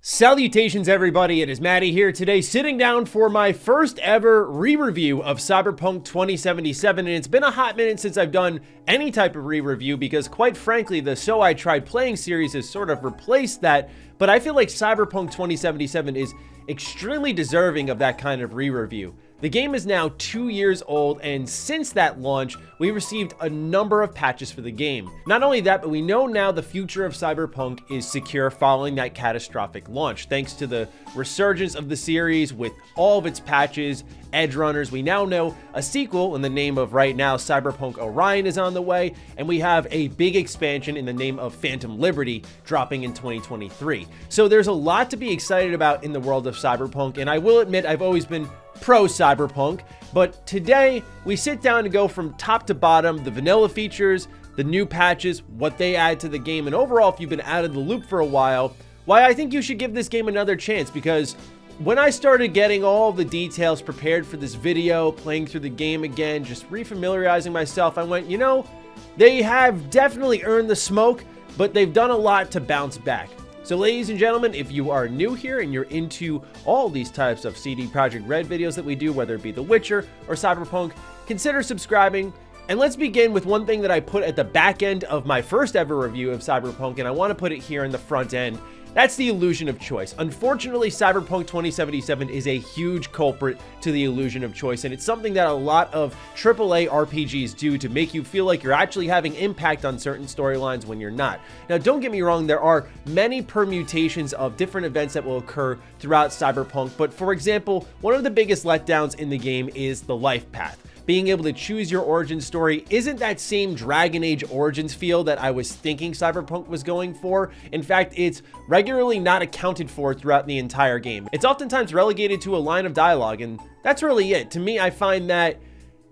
Salutations everybody, it is Matty here today sitting down for my first ever re-review of Cyberpunk 2077, and it's been a hot minute since I've done any type of re-review because quite frankly the So I Tried Playing series has sort of replaced that, but I feel like Cyberpunk 2077 is extremely deserving of that kind of re-review. The game is now 2 years old, and since that launch, we received a number of patches for the game. Not only that, but we know now the future of Cyberpunk is secure following that catastrophic launch. Thanks to the resurgence of the series with all of its patches, edge runners, we now know a sequel in the name of right now Cyberpunk Orion is on the way, and we have a big expansion in the name of Phantom Liberty dropping in 2023. So there's a lot to be excited about in the world of Cyberpunk, and I will admit I've always been pro Cyberpunk, but today we sit down to go from top to bottom, the vanilla features, the new patches, what they add to the game, and overall, if you've been out of the loop for a while, why I think you should give this game another chance. Because when I started getting all the details prepared for this video, playing through the game again, just refamiliarizing myself, I went, you know, they have definitely earned the smoke, but they've done a lot to bounce back. So ladies and gentlemen, if you are new here and you're into all these types of CD Projekt Red videos that we do, whether it be The Witcher or Cyberpunk, consider subscribing. And let's begin with one thing that I put at the back end of my first ever review of Cyberpunk, and I want to put it here in the front end. That's the illusion of choice. Unfortunately, Cyberpunk 2077 is a huge culprit to the illusion of choice, and it's something that a lot of AAA RPGs do to make you feel like you're actually having impact on certain storylines when you're not. Now, don't get me wrong, there are many permutations of different events that will occur throughout Cyberpunk, but for example, one of the biggest letdowns in the game is the life path. Being able to choose your origin story isn't that same Dragon Age Origins feel that I was thinking Cyberpunk was going for. In fact, it's regularly not accounted for throughout the entire game. It's oftentimes relegated to a line of dialogue, and that's really it. To me, I find that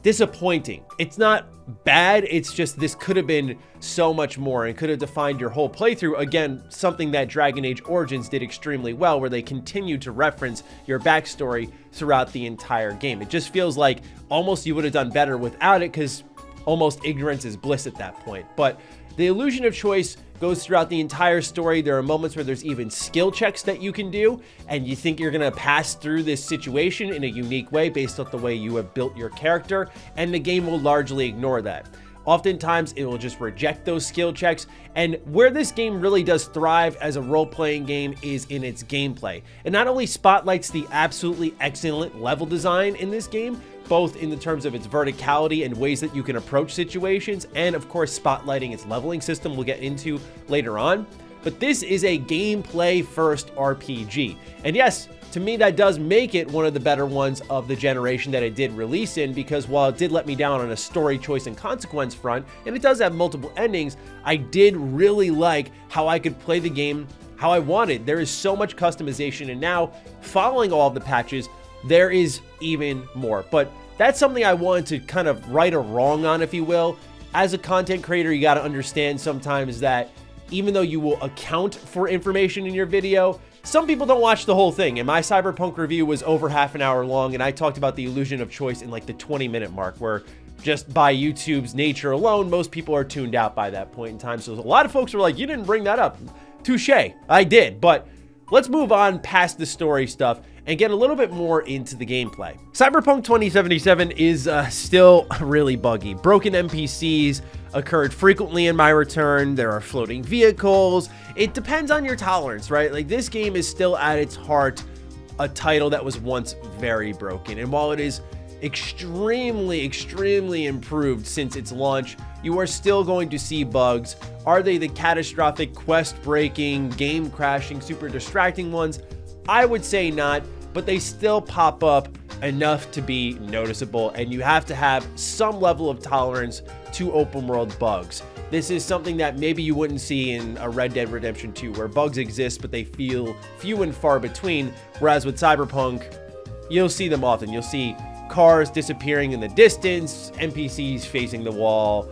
disappointing. It's not bad, it's just this could have been so much more and could have defined your whole playthrough. Again, something that Dragon Age Origins did extremely well, where they continued to reference your backstory throughout the entire game. It just feels like almost you would have done better without it, because almost ignorance is bliss at that point. But the illusion of choice goes throughout the entire story. There are moments where there's even skill checks that you can do, and you think you're gonna pass through this situation in a unique way based off the way you have built your character, and the game will largely ignore that. Oftentimes, it will just reject those skill checks, and where this game really does thrive as a role-playing game is in its gameplay. It not only spotlights the absolutely excellent level design in this game, both in the terms of its verticality and ways that you can approach situations, and of course spotlighting its leveling system we'll get into later on, but this is a gameplay first RPG. And yes, to me that does make it one of the better ones of the generation that it did release in, because while it did let me down on a story choice and consequence front, and it does have multiple endings, I did really like how I could play the game how I wanted. There is so much customization, and now following all of the patches, there is even more. But that's something I wanted to kind of right a wrong on, if you will. As a content creator, you got to understand sometimes that even though you will account for information in your video, some people don't watch the whole thing. And my Cyberpunk review was over half an hour long, and I talked about the illusion of choice in like the 20-minute mark, where just by YouTube's nature alone, most people are tuned out by that point in time. So a lot of folks were like, you didn't bring that up. Touche, I did. But let's move on past the story stuff and get a little bit more into the gameplay. Cyberpunk 2077 is still really buggy. Broken NPCs occurred frequently in my return. There are floating vehicles. It depends on your tolerance, right? Like, this game is still at its heart a title that was once very broken. And while it is extremely improved since its launch, you are still going to see bugs. Are they the catastrophic, quest-breaking, game-crashing, super distracting ones? I would say not, but they still pop up enough to be noticeable, and you have to have some level of tolerance to open world bugs. This is something that maybe you wouldn't see in a Red Dead Redemption 2, where bugs exist, but they feel few and far between, whereas with Cyberpunk, you'll see them often. You'll see cars disappearing in the distance, NPCs facing the wall,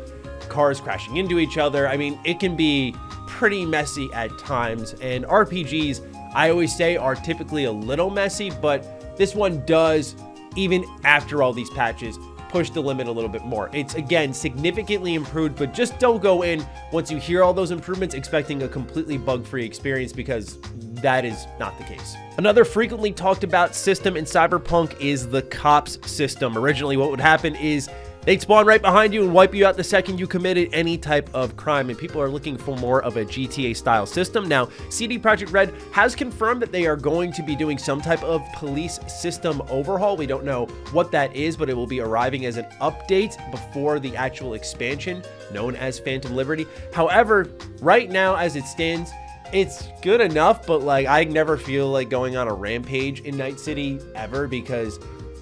cars crashing into each other. I mean, it can be pretty messy at times, and RPGs, I always say, are typically a little messy, but this one does, even after all these patches, push the limit a little bit more. It's, again, significantly improved, but just don't go in once you hear all those improvements expecting a completely bug-free experience, because that is not the case. Another frequently talked about system in Cyberpunk is the cops system. Originally, what would happen is they'd spawn right behind you and wipe you out the second you committed any type of crime, and people are looking for more of a GTA-style system. Now, CD Projekt Red has confirmed that they are going to be doing some type of police system overhaul. We don't know what that is, but it will be arriving as an update before the actual expansion, known as Phantom Liberty. However, right now, as it stands, it's good enough, but like I never feel like going on a rampage in Night City ever, because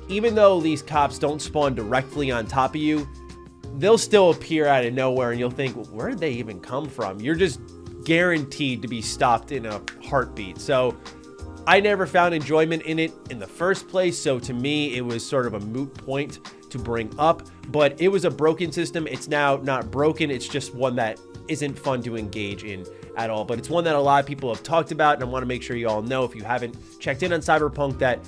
even though these cops don't spawn directly on top of you, they'll still appear out of nowhere and you'll think, well, where did they even come from? You're just guaranteed to be stopped in a heartbeat. So I never found enjoyment in it in the first place. So to me, it was sort of a moot point to bring up, but it was a broken system. It's now not broken. It's just one that isn't fun to engage in at all. But it's one that a lot of people have talked about. And I want to make sure you all know, if you haven't checked in on Cyberpunk, that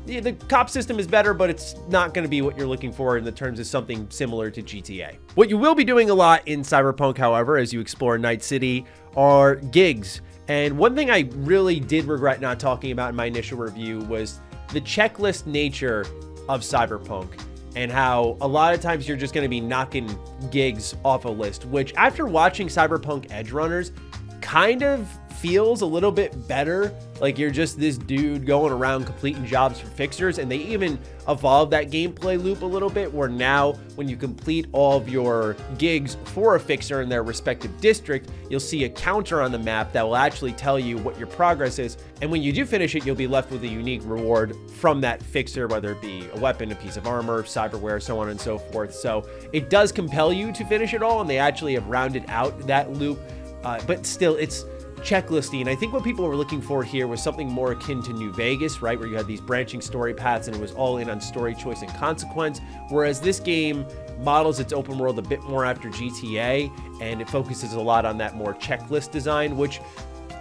the cop system is better, but it's not going to be what you're looking for in the terms of something similar to GTA. What you will be doing a lot in Cyberpunk, however, as you explore Night City, are gigs. And one thing I really did regret not talking about in my initial review was the checklist nature of Cyberpunk, and how a lot of times you're just going to be knocking gigs off a list, which after watching Cyberpunk Edge Runners kind of feels a little bit better. Like you're just this dude going around completing jobs for fixers, and they even evolved that gameplay loop a little bit, where now when you complete all of your gigs for a fixer in their respective district, you'll see a counter on the map that will actually tell you what your progress is, and when you do finish it, you'll be left with a unique reward from that fixer, whether it be a weapon, a piece of armor, cyberware, so on and so forth. So it does compel you to finish it all, and they actually have rounded out that loop, but still it's checklisty. And I think what people were looking for here was something more akin to New Vegas, right, where you had these branching story paths and it was all in on story choice and consequence, whereas this game models its open world a bit more after GTA, and it focuses a lot on that more checklist design, which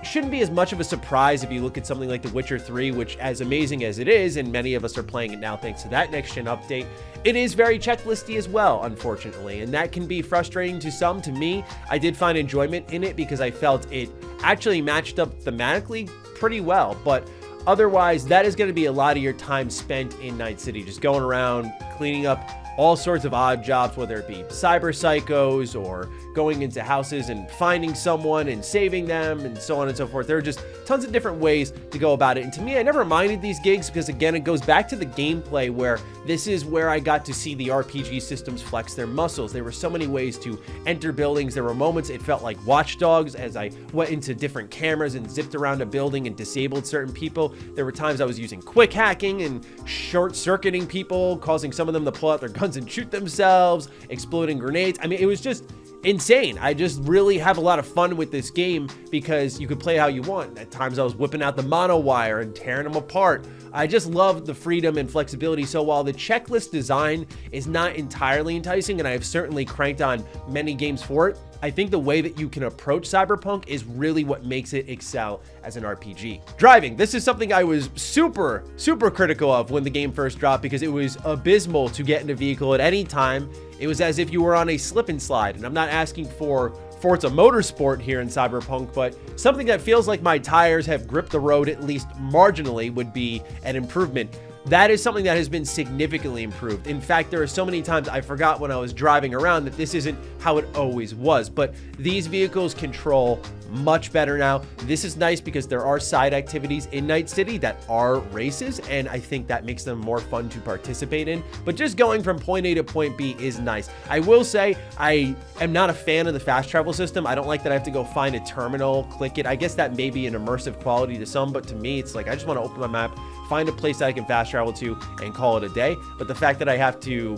shouldn't be as much of a surprise if you look at something like The Witcher 3, which, as amazing as it is, and many of us are playing it now thanks to that next-gen update, it is very checklisty as well, unfortunately, and that can be frustrating to some. To me, I did find enjoyment in it because I felt it actually matched up thematically pretty well, but otherwise, that is going to be a lot of your time spent in Night City, just going around, cleaning up all sorts of odd jobs, whether it be cyber psychos or going into houses and finding someone and saving them and so on and so forth. There are just tons of different ways to go about it. And to me, I never minded these gigs because, again, it goes back to the gameplay, where this is where I got to see the RPG systems flex their muscles. There were so many ways to enter buildings. There were moments it felt like Watch Dogs as I went into different cameras and zipped around a building and disabled certain people. There were times I was using quick hacking and short-circuiting people, causing some of them to pull out their guns and shoot themselves, exploding grenades. I mean, it was just insane. I just really have a lot of fun with this game because you could play how you want. At times I was whipping out the mono wire and tearing them apart. I just love the freedom and flexibility. So while the checklist design is not entirely enticing, and I have certainly cranked on many games for it, I think the way that you can approach Cyberpunk is really what makes it excel as an RPG. Driving. This is something I was super critical of when the game first dropped, because it was abysmal to get in a vehicle at any time. It was as if you were on a slip and slide, and I'm not asking for Forza Motorsport here in Cyberpunk, but something that feels like my tires have gripped the road at least marginally would be an improvement. That is something that has been significantly improved. In fact, there are so many times I forgot when I was driving around that this isn't how it always was, but these vehicles control much better now. This is nice because there are side activities in Night City that are races, and I think that makes them more fun to participate in, but just going from point A to point B is nice. I will say I am not a fan of the fast travel system. I don't like that I have to go find a terminal, click it. I guess that may be an immersive quality to some, but to me, it's like I just want to open my map, find a place that I can fast travel to, and call it a day. But the fact that I have to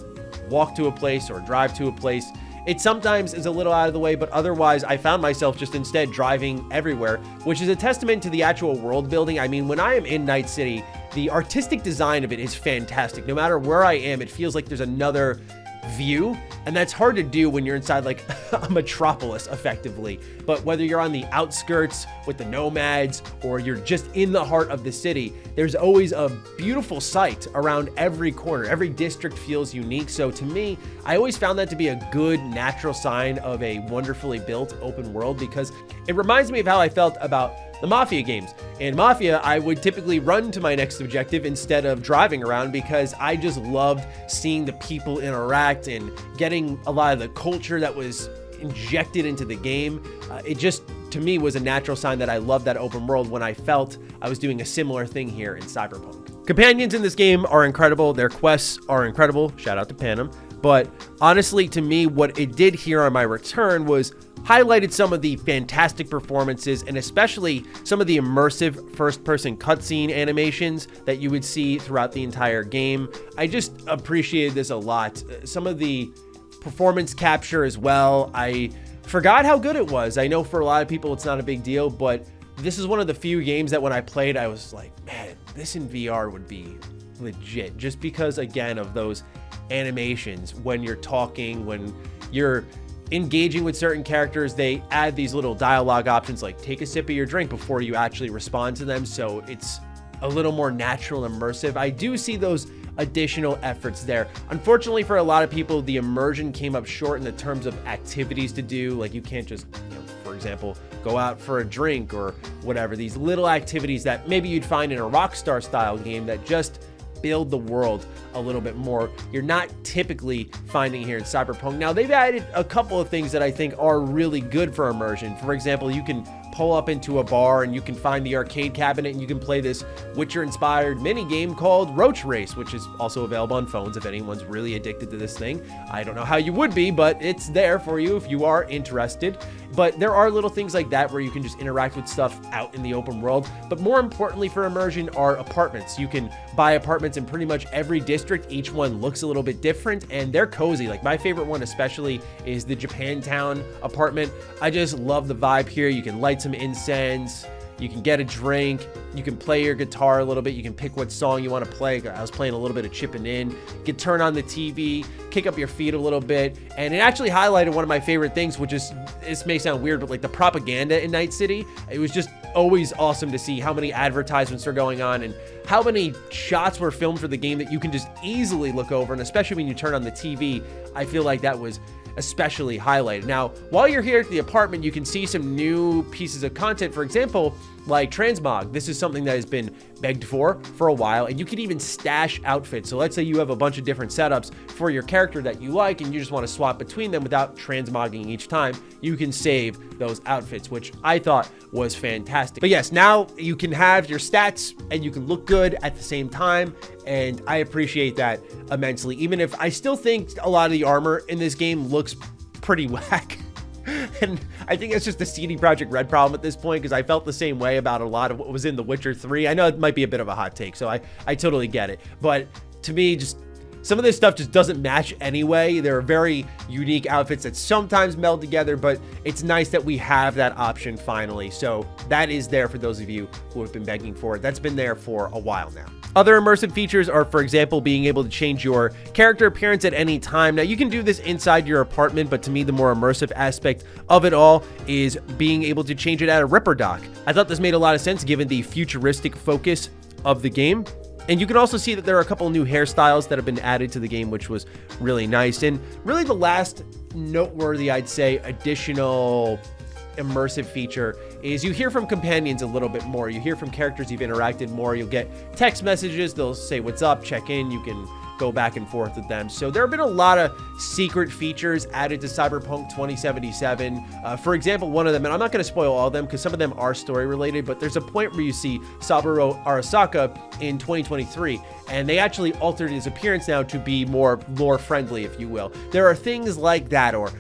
walk to a place or drive to a place, it sometimes is a little out of the way, but otherwise I found myself just instead driving everywhere, which is a testament to the actual world building. I mean, when I am in Night City, the artistic design of it is fantastic. No matter where I am, it feels like there's another view, and that's hard to do when you're inside like a metropolis effectively. But whether you're on the outskirts with the nomads or you're just in the heart of the city, there's always a beautiful sight around every corner. Every district feels unique. So to me, I always found that to be a good natural sign of a wonderfully built open world, because it reminds me of how I felt about the Mafia games. In Mafia, I would typically run to my next objective instead of driving around because I just loved seeing the people interact and getting a lot of the culture that was injected into the game. It just, to me, was a natural sign that I loved that open world when I felt I was doing a similar thing here in Cyberpunk. Companions in this game are incredible. Their quests are incredible. Shout out to Panem. But honestly, to me, what it did here on my return was highlighted some of the fantastic performances and especially some of the immersive first-person cutscene animations that you would see throughout the entire game. I just appreciated this a lot. Some of the performance capture as well. I forgot how good it was. I know for a lot of people it's not a big deal, but this is one of the few games that when I played, I was like, man, this in VR would be legit. Just because, again, of those animations when you're talking, when you're engaging with certain characters, they add these little dialogue options like take a sip of your drink before you actually respond to them, so it's a little more natural and immersive. I do see those additional efforts there. Unfortunately for a lot of people, the immersion came up short in the terms of activities to do. Like you can't just, for example, go out for a drink or whatever. These little activities that maybe you'd find in a Rockstar style game that just build the world a little bit more, you're not typically finding here in Cyberpunk. Now, they've added a couple of things that I think are really good for immersion. For example, you can pull up into a bar and you can find the arcade cabinet and you can play this Witcher-inspired mini game called Roach Race, which is also available on phones if anyone's really addicted to this thing. I don't know how you would be, but it's there for you if you are interested. But there are little things like that where you can just interact with stuff out in the open world. But more importantly for immersion are apartments. You can buy apartments in pretty much every district. Each one looks a little bit different and they're cozy. Like my favorite one especially is the Japantown apartment. I just love the vibe here. You can light some incense, you can get a drink, you can play your guitar a little bit, you can pick what song you want to play. I was playing a little bit of Chippin' In. You can turn on the TV, kick up your feet a little bit, and it actually highlighted one of my favorite things, which is, this may sound weird, but like the propaganda in Night City. It was just always awesome to see how many advertisements are going on and how many shots were filmed for the game that you can just easily look over, and especially when you turn on the TV, I feel like that was especially highlighted. Now, while you're here at the apartment, you can see some new pieces of content. For example, like Transmog. This is something that has been begged for a while, and you can even stash outfits. So let's say you have a bunch of different setups for your character that you like, and you just want to swap between them without transmogging each time. You can save those outfits, which I thought was fantastic. But yes, now you can have your stats and you can look good at the same time, and I appreciate that immensely, even if I still think a lot of the armor in this game looks pretty whack. And I think it's just a CD Projekt Red problem at this point, because I felt the same way about a lot of what was in The Witcher 3. I know it might be a bit of a hot take, so I totally get it. But to me, just some of this stuff just doesn't match anyway. There are very unique outfits that sometimes meld together, but it's nice that we have that option finally. So that is there for those of you who have been begging for it. That's been there for a while now. Other immersive features are, for example, being able to change your character appearance at any time. Now, you can do this inside your apartment, but to me, the more immersive aspect of it all is being able to change it at a Ripper dock. I thought this made a lot of sense given the futuristic focus of the game. And you can also see that there are a couple new hairstyles that have been added to the game, which was really nice. And really the last noteworthy, I'd say, additional immersive feature is you hear from companions a little bit more. You hear from characters you've interacted more. You'll get text messages. They'll say, what's up, check in. You can go back and forth with them. So there have been a lot of secret features added to Cyberpunk 2077. For example, one of them, and I'm not going to spoil all of them because some of them are story related, but there's a point where you see Saburo Arasaka in 2023, and they actually altered his appearance now to be more lore friendly, if you will. There are things like that, or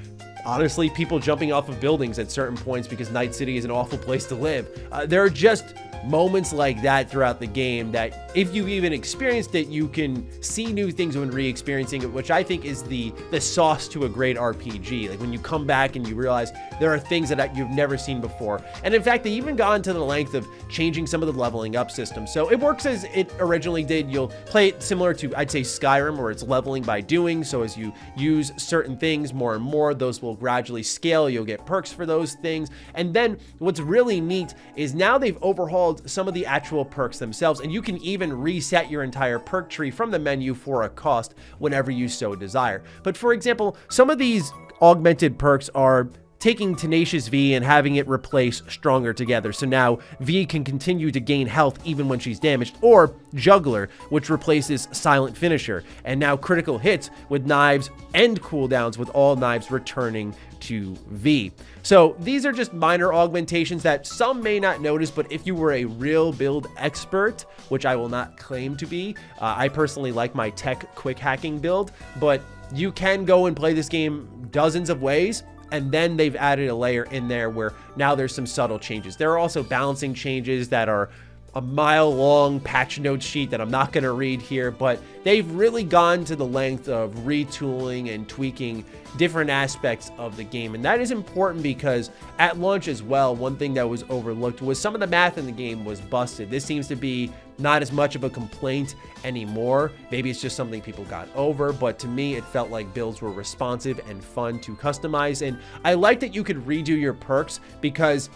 honestly, people jumping off of buildings at certain points because Night City is an awful place to live. There are just moments like that throughout the game that if you've even experienced it, you can see new things when re-experiencing it, which I think is the sauce to a great RPG. Like when you come back and you realize there are things that you've never seen before. And in fact, they even gone to the length of changing some of the leveling up system. So it works as it originally did. You'll play it similar to, I'd say, Skyrim, where it's leveling by doing. So as you use certain things more and more, those will gradually scale. You'll get perks for those things. And then what's really neat is now they've overhauled some of the actual perks themselves, and you can even reset your entire perk tree from the menu for a cost whenever you so desire. But for example, some of these augmented perks are taking Tenacious V and having it replace Stronger Together. So now V can continue to gain health even when she's damaged, or Juggler, which replaces Silent Finisher, and now critical hits with knives and cooldowns with all knives returning to V. So these are just minor augmentations that some may not notice, but if you were a real build expert, which I will not claim to be, I personally like my tech quick hacking build, but you can go and play this game dozens of ways. And then they've added a layer in there where now there's some subtle changes. There are also balancing changes that are a mile-long patch note sheet that I'm not going to read here, but they've really gone to the length of retooling and tweaking different aspects of the game. And that is important because at launch as well, one thing that was overlooked was some of the math in the game was busted. This seems to be not as much of a complaint anymore. Maybe it's just something people got over, but to me, it felt like builds were responsive and fun to customize. And I like that you could redo your perks because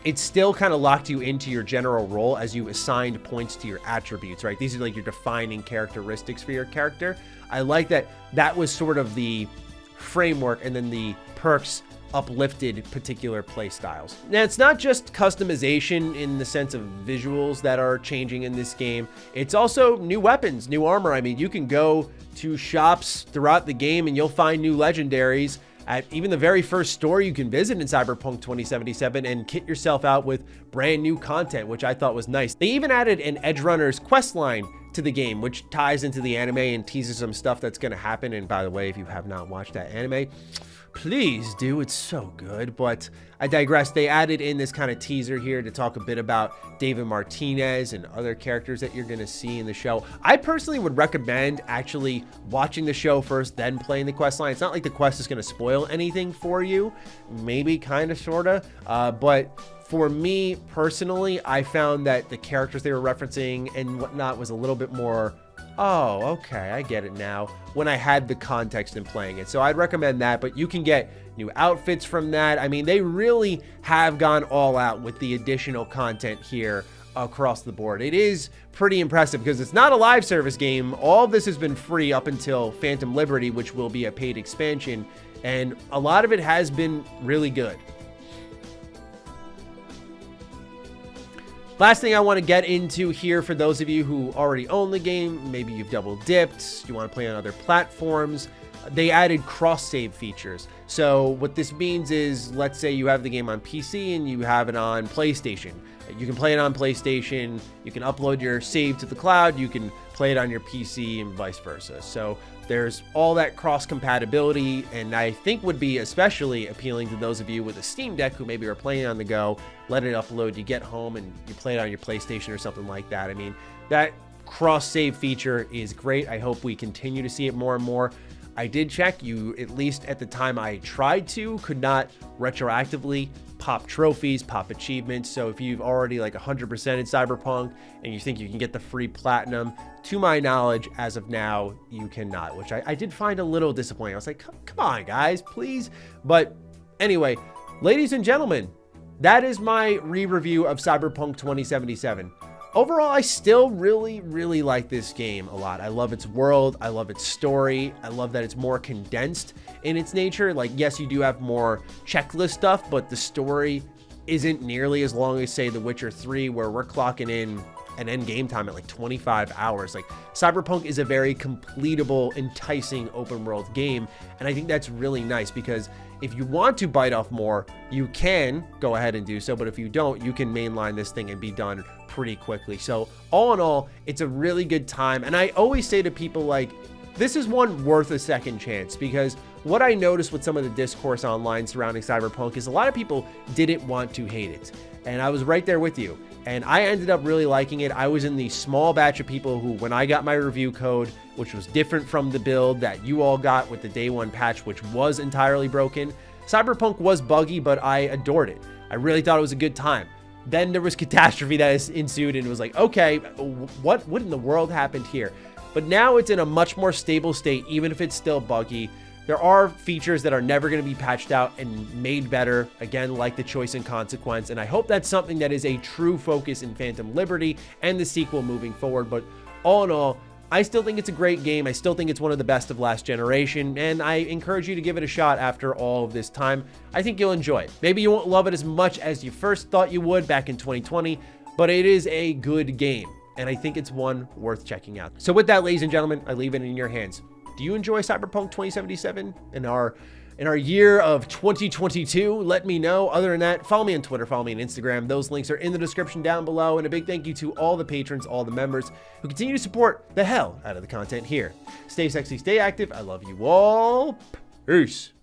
it still kind of locked you into your general role as you assigned points to your attributes, right? These are like your defining characteristics for your character. I like that that was sort of the framework, and then the perks uplifted particular play styles. Now, it's not just customization in the sense of visuals that are changing in this game. It's also new weapons, new armor. I mean, you can go to shops throughout the game and you'll find new legendaries at even the very first store you can visit in Cyberpunk 2077 and kit yourself out with brand new content, which I thought was nice. They even added an Edge Runner's quest line to the game, which ties into the anime and teases some stuff that's going to happen. And by the way, if you have not watched that anime, please do. It's so good. But I digress. They added in this kind of teaser here to talk a bit about David Martinez and other characters that you're going to see in the show. I personally would recommend actually watching the show first, then playing the quest line. It's not like the quest is going to spoil anything for you. Maybe, kind of, sort of. But for me personally, I found that the characters they were referencing and whatnot was a little bit more, oh, okay, I get it now, when I had the context in playing it. So I'd recommend that, but you can get new outfits from that. I mean, they really have gone all out with the additional content here across the board. It is pretty impressive because it's not a live service game. All of this has been free up until Phantom Liberty, which will be a paid expansion, and a lot of it has been really good. Last thing I want to get into here, for those of you who already own the game, maybe you've double dipped, you want to play on other platforms, they added cross-save features. So what this means is, let's say you have the game on PC and you have it on PlayStation. You can play it on PlayStation, you can upload your save to the cloud, you can play it on your PC and vice versa. So there's all that cross compatibility, and I think would be especially appealing to those of you with a Steam Deck who maybe are playing on the go, let it upload, you get home and you play it on your PlayStation or something like that. I mean, that cross save feature is great. I hope we continue to see it more and more. I did check, you, at least at the time I tried to, could not retroactively pop trophies, pop achievements. So if you've already like 100% in Cyberpunk and you think you can get the free platinum, to my knowledge, as of now, you cannot, which I did find a little disappointing. I was like, come on, guys, please. But anyway, ladies and gentlemen, that is my re-review of Cyberpunk 2077. Overall, I still really like this game a lot. I love its world. I love its story. I love that it's more condensed in its nature. Like, yes, you do have more checklist stuff, but the story isn't nearly as long as, say, The Witcher 3, where we're clocking in an end game time at like 25 hours. Like, Cyberpunk is a very completable, enticing open world game. And I think that's really nice because if you want to bite off more, you can go ahead and do so. But if you don't, you can mainline this thing and be done pretty quickly. So all in all, it's a really good time. And I always say to people, like, this is one worth a second chance, because what I noticed with some of the discourse online surrounding Cyberpunk is a lot of people didn't want to hate it. And I was right there with you. And I ended up really liking it. I was in the small batch of people who, when I got my review code, which was different from the build that you all got with the day one patch, which was entirely broken, Cyberpunk was buggy, but I adored it. I really thought it was a good time. Then there was catastrophe that ensued, and it was like, okay, what in the world happened here? But now it's in a much more stable state, even if it's still buggy. There are features that are never going to be patched out and made better, again, like the choice and consequence. And I hope that's something that is a true focus in Phantom Liberty and the sequel moving forward. But all in all, I still think it's a great game. I still think it's one of the best of last generation, and I encourage you to give it a shot after all of this time. I think you'll enjoy it. Maybe you won't love it as much as you first thought you would back in 2020, but it is a good game, and I think it's one worth checking out. So with that, ladies and gentlemen, I leave it in your hands. Do you enjoy Cyberpunk 2077 in our year of 2022? Let me know. Other than that, follow me on Twitter, follow me on Instagram. Those links are in the description down below. And a big thank you to all the patrons, all the members who continue to support the hell out of the content here. Stay sexy, stay active. I love you all. Peace.